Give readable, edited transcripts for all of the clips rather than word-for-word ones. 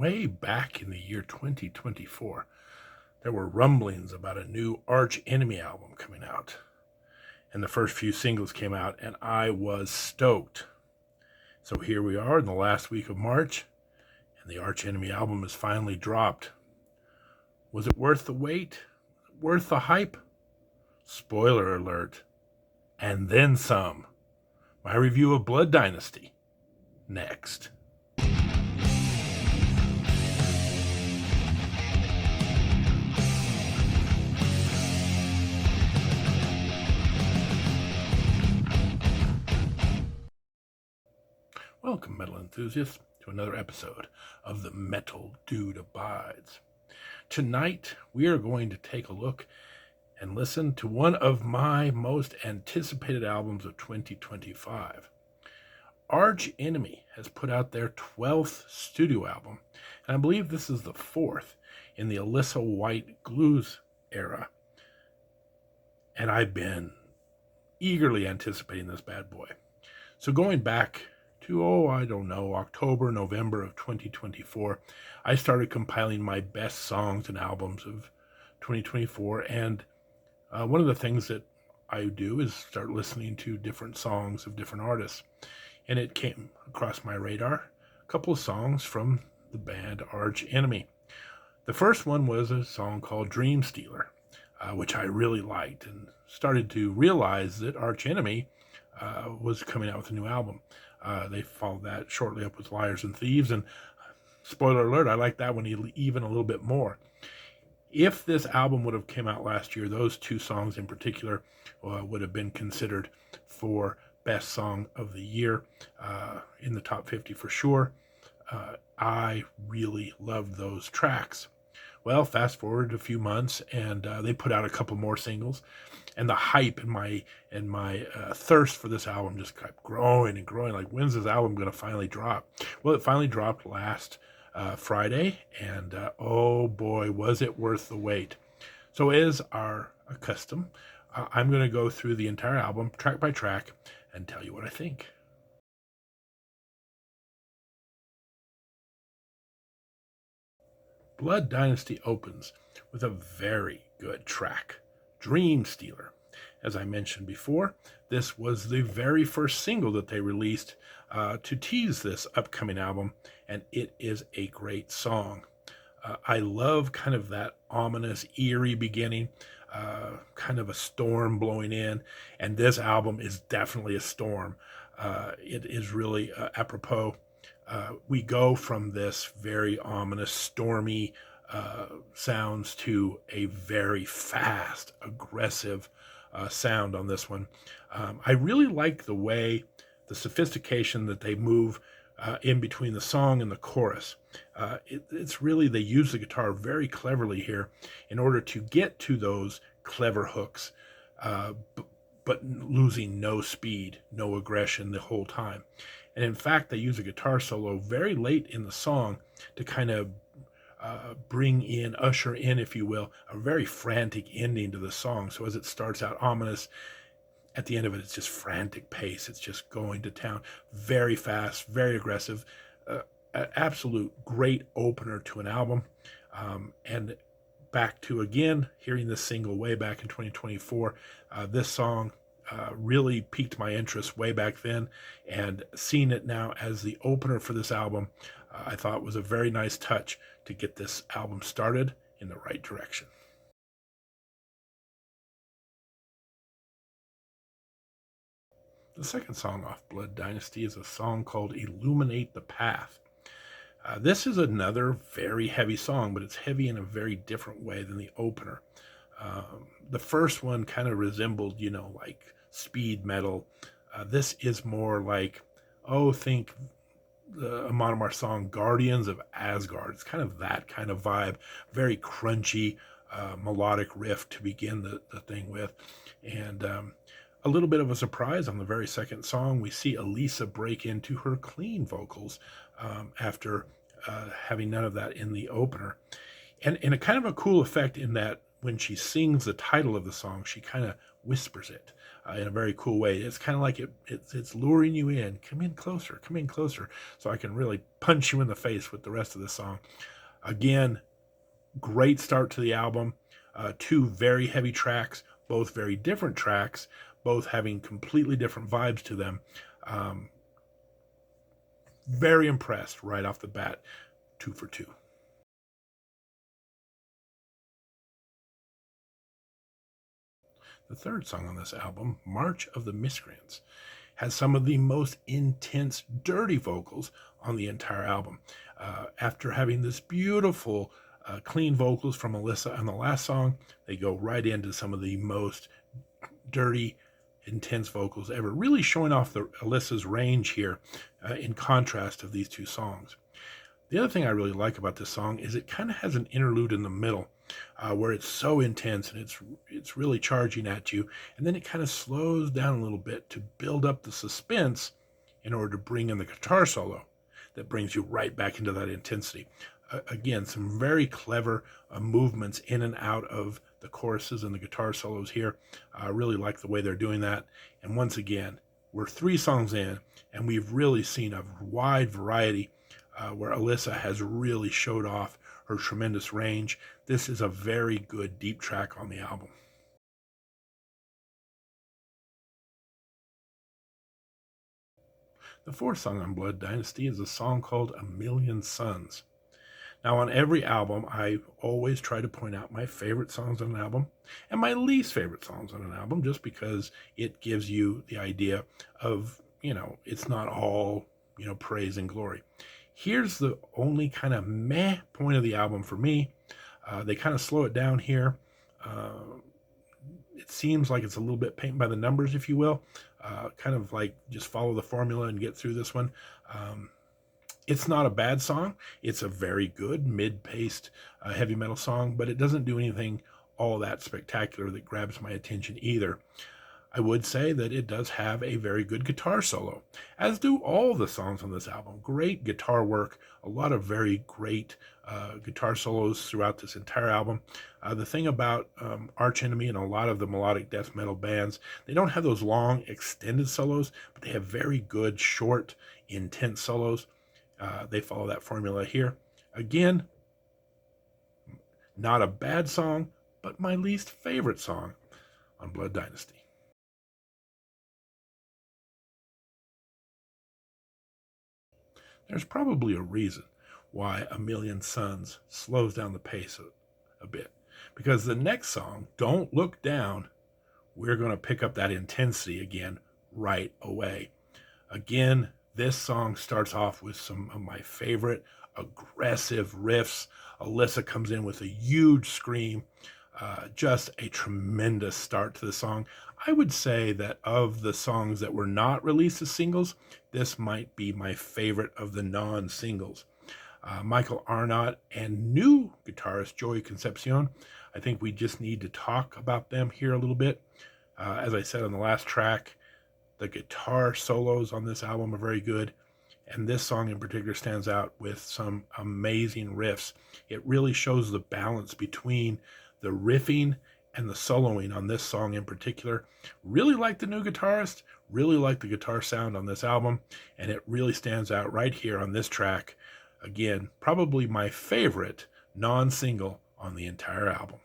way back in the year 2024, there were rumblings about a new Arch Enemy album coming out. And the first few singles came out, and I was stoked. So here we are in the last week of March, and the Arch Enemy album is finally dropped. Was it worth the wait? Worth the hype? Spoiler alert. And then some. My review of Blood Dynasty. Next. Welcome, metal enthusiasts, to another episode of The Metal Dude Abides. Tonight, we are going to take a look and listen to one of my most anticipated albums of 2025. Arch Enemy has put out their 12th studio album, and I believe this is the 4th in the Alyssa White Glues era. And I've been eagerly anticipating this bad boy. So going back to, October, November of 2024, I started compiling my best songs and albums of 2024. And one of the things that I do is start listening to different songs of different artists. And it came across my radar, a couple of songs from the band Arch Enemy. The first one was a song called Dream Stealer, which I really liked, and started to realize that Arch Enemy was coming out with a new album. They followed that shortly up with Liars and Thieves, and spoiler alert, I like that one even a little bit more. If this album would have come out last year, those two songs in particular would have been considered for best song of the year in the top 50 for sure. I really loved those tracks. Well, fast forward a few months, and they put out a couple more singles, and the hype and my thirst for this album just kept growing and growing. Like, when's this album going to finally drop? Well, it finally dropped last Friday, and oh boy, was it worth the wait. So as our custom, I'm going to go through the entire album, track by track, and tell you what I think. Blood Dynasty opens with a very good track, Dream Stealer. As I mentioned before, this was the very first single that they released to tease this upcoming album, and it is a great song. I love kind of that ominous, eerie beginning, kind of a storm blowing in, and this album is definitely a storm. It is really apropos. We go from this very ominous, stormy sounds to a very fast, aggressive sound on this one. I really like the way, the sophistication that they move in between the song and the chorus. It's really, they use the guitar very cleverly here in order to get to those clever hooks, but losing no speed, no aggression the whole time. And in fact, they use a guitar solo very late in the song to kind of usher in, if you will, a very frantic ending to the song. So as it starts out ominous, at the end of it, it's just frantic pace. It's just going to town, very fast, very aggressive, an absolute great opener to an album. And back to, again, hearing this single way back in 2024, this song really piqued my interest way back then, and seeing it now as the opener for this album, I thought was a very nice touch to get this album started in the right direction. The second song off Blood Dynasty is a song called Illuminate the Path. This is another very heavy song, but it's heavy in a very different way than the opener. The first one kind of resembled, like speed metal. This is more like, think the Monomar song Guardians of Asgard. It's kind of that kind of vibe, very crunchy, melodic riff to begin the thing with. And a little bit of a surprise on the very second song, we see Elisa break into her clean vocals after having none of that in the opener. And a kind of a cool effect in that when she sings the title of the song, she kind of whispers it. in a very cool way. It's kind of like it's luring you in. Come in closer, so I can really punch you in the face with the rest of the song. Again, great start to the album. Two very heavy tracks, both very different tracks, both having completely different vibes to them. Um, very impressed right off the bat. 2 for 2. The third song on this album, March of the Miscreants, has some of the most intense, dirty vocals on the entire album. After having this beautiful, clean vocals from Alyssa on the last song, they go right into some of the most dirty, intense vocals ever, really showing off Alyssa's range here in contrast of these two songs. The other thing I really like about this song is it kind of has an interlude in the middle where it's so intense and it's really charging at you, and then it kind of slows down a little bit to build up the suspense in order to bring in the guitar solo that brings you right back into that intensity. Again, some very clever movements in and out of the choruses and the guitar solos here. I really like the way they're doing that. And once again, we're 3 songs in, and we've really seen a wide variety where Alyssa has really showed off her tremendous range. This is a very good deep track on the album. The fourth song on Blood Dynasty is a song called A Million Suns. Now, on every album, I always try to point out my favorite songs on an album and my least favorite songs on an album, just because it gives you the idea of, it's not all, praise and glory. Here's the only kind of meh point of the album for me. They kind of slow it down here. It seems like it's a little bit paint by the numbers, if you will. Kind of like just follow the formula and get through this one. It's not a bad song. It's a very good mid-paced heavy metal song, but it doesn't do anything all that spectacular that grabs my attention either. I would say that it does have a very good guitar solo, as do all the songs on this album. Great guitar work, a lot of very great guitar solos throughout this entire album. The thing about Arch Enemy and a lot of the melodic death metal bands, they don't have those long extended solos, but they have very good, short, intense solos. They follow that formula here. Again, not a bad song, but my least favorite song on Blood Dynasty. There's probably a reason why A Million Suns slows down the pace a bit. Because the next song, Don't Look Down, we're going to pick up that intensity again right away. Again, this song starts off with some of my favorite aggressive riffs. Alyssa comes in with a huge scream. Just a tremendous start to the song. I would say that of the songs that were not released as singles, this might be my favorite of the non-singles. Michael Arnott and new guitarist Joey Concepcion, I think we just need to talk about them here a little bit. As I said on the last track, the guitar solos on this album are very good, and this song in particular stands out with some amazing riffs. It really shows the balance between the riffing and the soloing on this song in particular. Really like the new guitarist, really like the guitar sound on this album, and it really stands out right here on this track. Again, probably my favorite non-single on the entire album.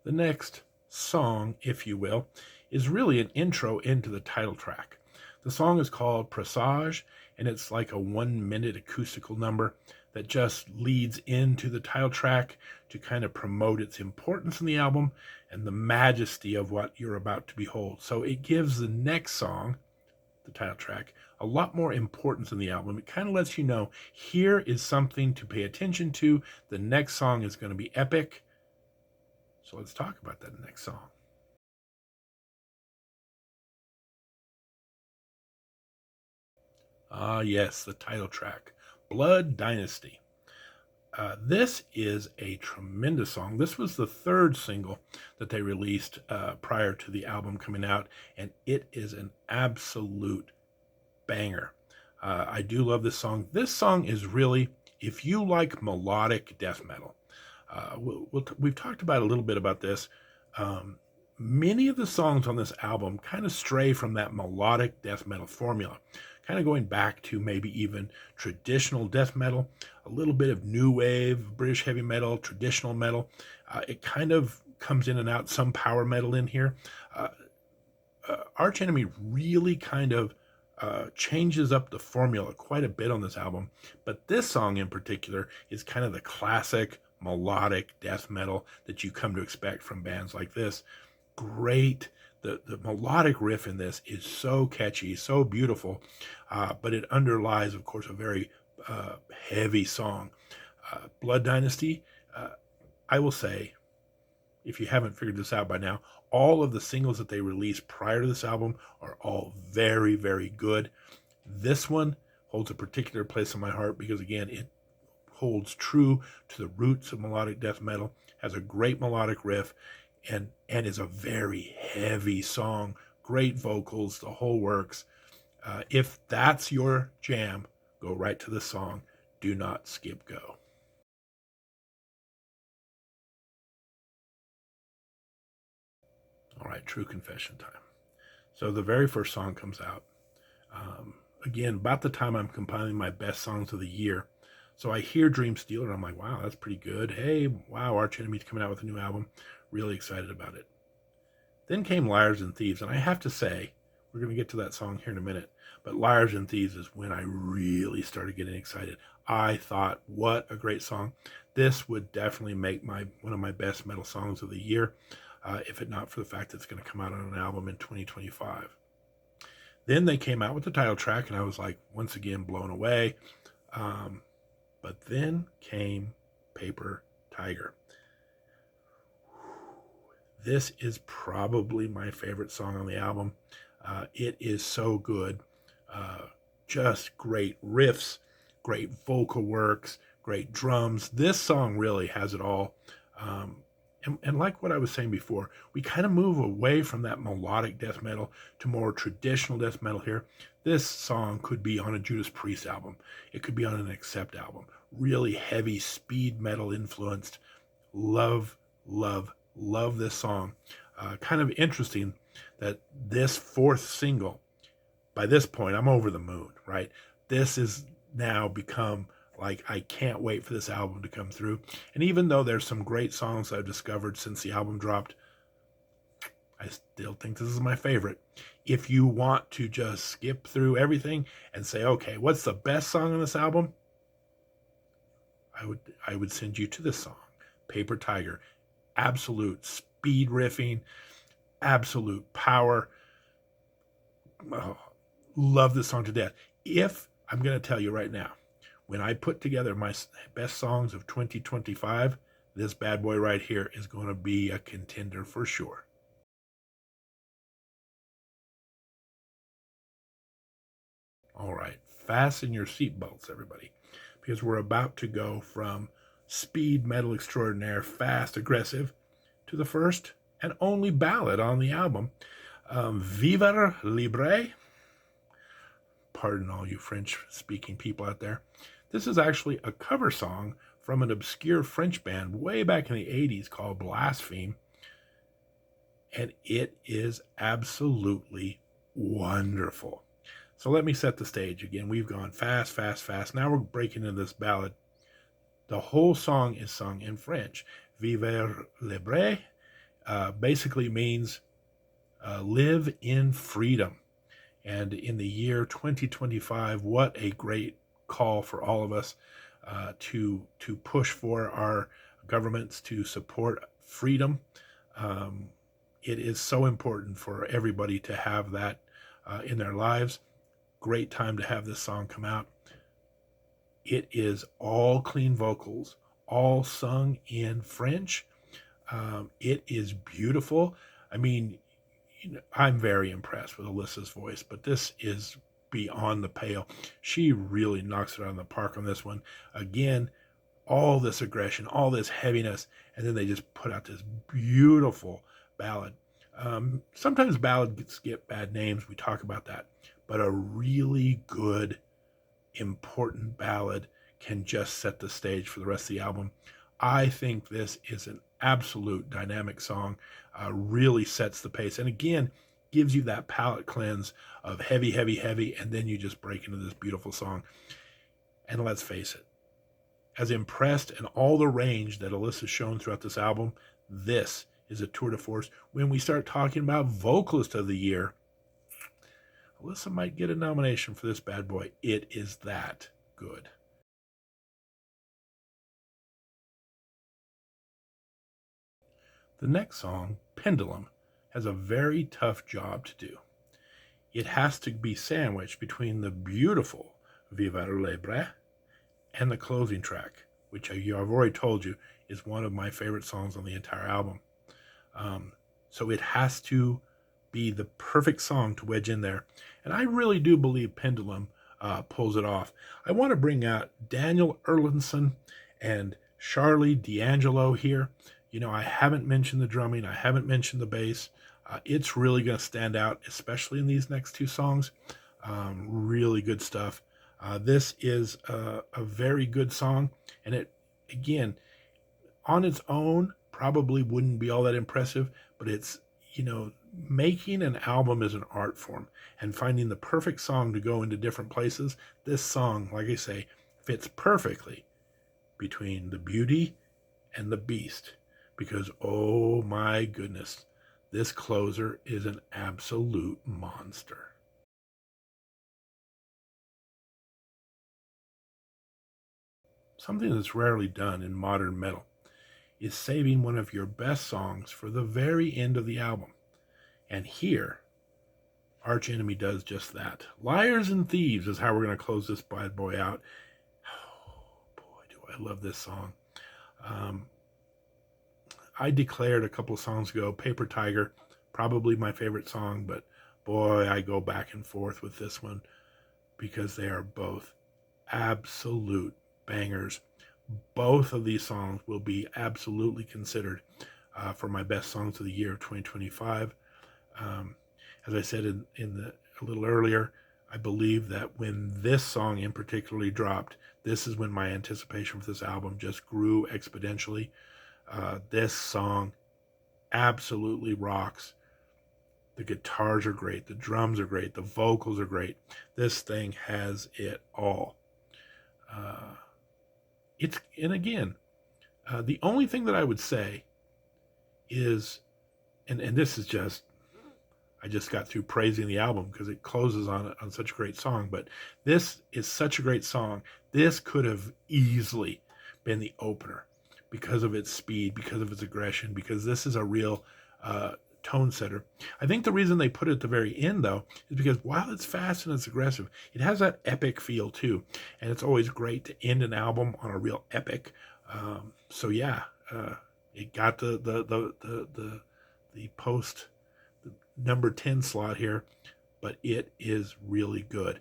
The next song, if you will, is really an intro into the title track. The song is called Presage, and it's like a 1-minute acoustical number that just leads into the title track to kind of promote its importance in the album and the majesty of what you're about to behold. So it gives the next song, the title track, a lot more importance in the album. It kind of lets you know here is something to pay attention to. The next song is going to be epic. So let's talk about that next song. Ah, yes, the title track, Blood Dynasty. This is a tremendous song. This was the third single that they released prior to the album coming out, and it is an absolute banger. I do love this song. This song is really, if you like melodic death metal, We've talked about a little bit about this. Um, Many of the songs on this album kind of stray from that melodic death metal formula, kind of going back to maybe even traditional death metal, a little bit of new wave, British heavy metal, traditional metal. It kind of comes in and out, some power metal in here. Uh, Arch Enemy really kind of changes up the formula quite a bit on this album, but this song in particular is kind of the classic melodic death metal that you come to expect from bands like this. Great. The melodic riff in this is so catchy, so beautiful, but it underlies, of course, a very heavy song. Blood Dynasty, uh, I will say, if you haven't figured this out by now, all of the singles that they released prior to this album are all very, very good. This one holds a particular place in my heart because, again, it holds true to the roots of melodic death metal, has a great melodic riff, and is a very heavy song. Great vocals, the whole works. If that's your jam, go right to the song. Do not skip go. All right, true confession time. So the very first song comes out. Um, Again, about the time I'm compiling my best songs of the year. So I hear Dream Stealer, and I'm like, wow, that's pretty good. Hey, wow, Arch Enemy's coming out with a new album. Really excited about it. Then came Liars and Thieves, and I have to say, we're going to get to that song here in a minute, but Liars and Thieves is when I really started getting excited. I thought, what a great song. This would definitely make one of my best metal songs of the year, if it not for the fact that it's going to come out on an album in 2025. Then they came out with the title track, and I was like, once again, blown away. Um, but then came Paper Tiger. This is probably my favorite song on the album. It is so good. Just great riffs, great vocal works, great drums. This song really has it all. And like what I was saying before, we kind of move away from that melodic death metal to more traditional death metal here. This song could be on a Judas Priest album. It could be on an Accept album. Really heavy speed metal influenced. Love, love, love this song. Kind of interesting that this fourth single, by this point, I'm over the moon, right? This is now become like, I can't wait for this album to come through. And even though there's some great songs I've discovered since the album dropped, I still think this is my favorite. If you want to just skip through everything and say, okay, what's the best song on this album? I would send you to this song, Paper Tiger. Absolute speed riffing, absolute power. Oh, love this song to death. If I'm going to tell you right now, when I put together my best songs of 2025, this bad boy right here is going to be a contender for sure. All right, fasten your seatbelts, everybody, because we're about to go from speed metal extraordinaire, fast, aggressive, to the first and only ballad on the album, Vivre Libre. Pardon all you French-speaking people out there. This is actually a cover song from an obscure French band way back in the 80s called Blaspheme, and it is absolutely wonderful. So let me set the stage again. We've gone fast, fast, fast. Now we're breaking into this ballad. The whole song is sung in French. Vivre libre basically means live in freedom. And in the year 2025, what a great call for all of us to push for our governments to support freedom. It is so important for everybody to have that in their lives. Great time to have this song come out. It is all clean vocals, all sung in French. It is beautiful. I mean, I'm very impressed with Alyssa's voice, but this is beyond the pale. She really knocks it out of the park on this one. Again, all this aggression, all this heaviness, and then they just put out this beautiful ballad. Sometimes ballads get bad names. We talk about that. But a really good, important ballad can just set the stage for the rest of the album. I think this is an absolute dynamic song, really sets the pace. And again, gives you that palate cleanse of heavy, heavy, heavy, and then you just break into this beautiful song. And let's face it, as impressed and all the range that Alyssa's shown throughout this album, this is a tour de force. When we start talking about Vocalist of the Year, Alyssa might get a nomination for this bad boy. It is that good. The next song, Pendulum, has a very tough job to do. It has to be sandwiched between the beautiful Viva Libre and the closing track, which I've already told you is one of my favorite songs on the entire album. So it has to be the perfect song to wedge in there. And I really do believe Pendulum pulls it off. I want to bring out Daniel Erlinson and Charlie D'Angelo here. You know, I haven't mentioned the drumming. I haven't mentioned the bass. It's really going to stand out, especially in these next two songs. Really good stuff. This is a very good song. And it, again, on its own, probably wouldn't be all that impressive, but it's, you know, making an album is an art form, and finding the perfect song to go into different places. This song, like I say, fits perfectly between the beauty and the beast, because oh my goodness, this closer is an absolute monster. Something that's rarely done in modern metal is saving one of your best songs for the very end of the album. And here, Arch Enemy does just that. Liars and Thieves is how we're going to close this bad boy out. Oh, boy, do I love this song. I declared a couple of songs ago, Paper Tiger, probably my favorite song, but boy, I go back and forth with this one because they are both absolute bangers. Both of these songs will be absolutely considered for my best songs of the year of 2025. As I said a little earlier, I believe that when this song in particularly dropped, this is when my anticipation for this album just grew exponentially. This song absolutely rocks. The guitars are great. The drums are great. The vocals are great. This thing has it all. And again, the only thing that I would say is, and this is just, I just got through praising the album because it closes on such a great song, but this is such a great song. This could have easily been the opener because of its speed, because of its aggression, because this is a real tone setter. I think the reason they put it at the very end, though, is because while it's fast and it's aggressive, it has that epic feel too, and it's always great to end an album on a real epic. So yeah, it got the post number 10 slot here, but it is really good.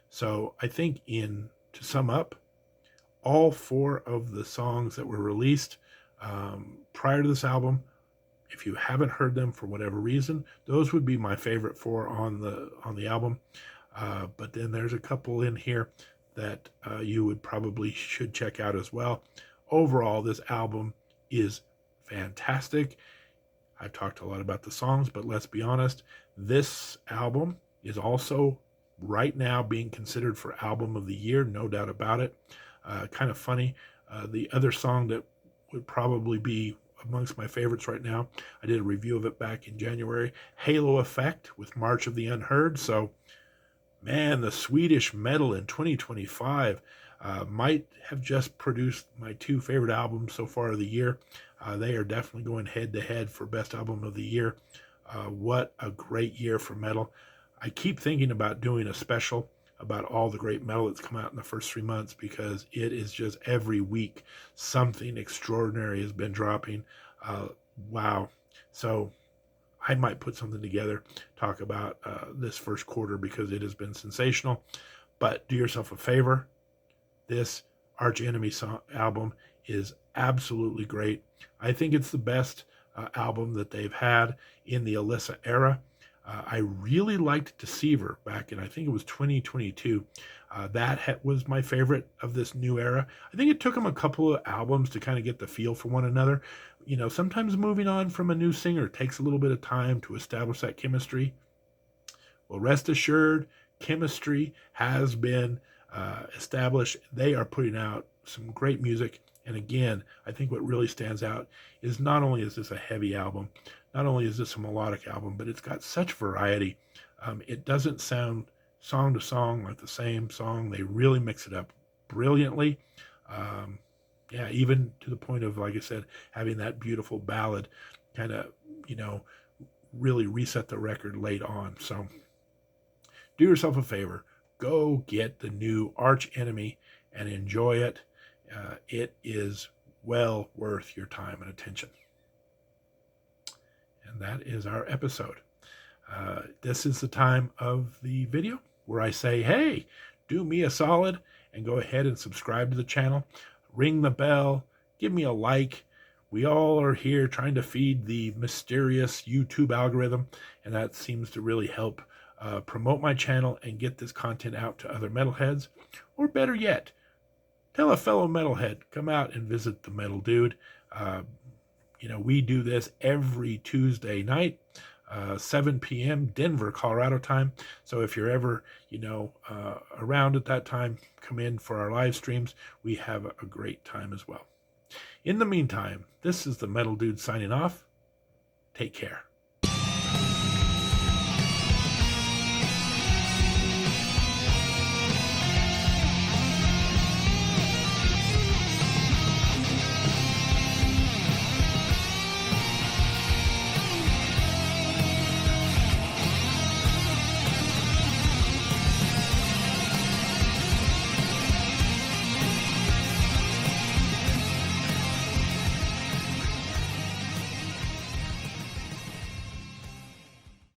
So I think to sum up, all four of the songs that were released prior to this album, if you haven't heard them for whatever reason, those would be my favorite four on the album. But then there's a couple in here that you would probably should check out as well. Overall, this album is fantastic. I've talked a lot about the songs, but let's be honest, this album is also right now being considered for Album of the Year, no doubt about it. Kind of funny. The other song that would probably be amongst my favorites right now, I did a review of it back in January, Halo Effect with March of the Unheard. So, man, the Swedish metal in 2025 might have just produced my two favorite albums so far of the year. They are definitely going head to head for Best Album of the Year. What a great year for metal. I keep thinking about doing a special about all the great metal that's come out in the first 3 months, because it is just every week something extraordinary has been dropping. Wow. So I might put something together, talk about this first quarter, because it has been sensational. But do yourself a favor. This Arch Enemy album is absolutely great. I think it's the best album that they've had in the Alyssa era. I really liked Deceiver back in, I think it was 2022. That was my favorite of this new era. I think it took them a couple of albums to kind of get the feel for one another. Sometimes moving on from a new singer takes a little bit of time to establish that chemistry. Well, rest assured, chemistry has been established. They are putting out some great music. And again, I think what really stands out is not only is this a heavy album, not only is this a melodic album, but it's got such variety. It doesn't sound song to song like the same song. They really mix it up brilliantly. Um, yeah, even to the point of, like I said, having that beautiful ballad kind of, you know, really reset the record late on. So do yourself a favor. Go get the new Arch Enemy and enjoy it. It is well worth your time and attention. And that is our episode. This is the time of the video where I say, hey, do me a solid and go ahead and subscribe to the channel. Ring the bell. Give me a like. We all are here trying to feed the mysterious YouTube algorithm, and that seems to really help promote my channel and get this content out to other metalheads. Or better yet, tell a fellow metalhead, come out and visit the Metal Dude. We do this every Tuesday night, 7 p.m. Denver, Colorado time. So if you're ever, around at that time, come in for our live streams. We have a great time as well. In the meantime, this is the Metal Dude signing off. Take care.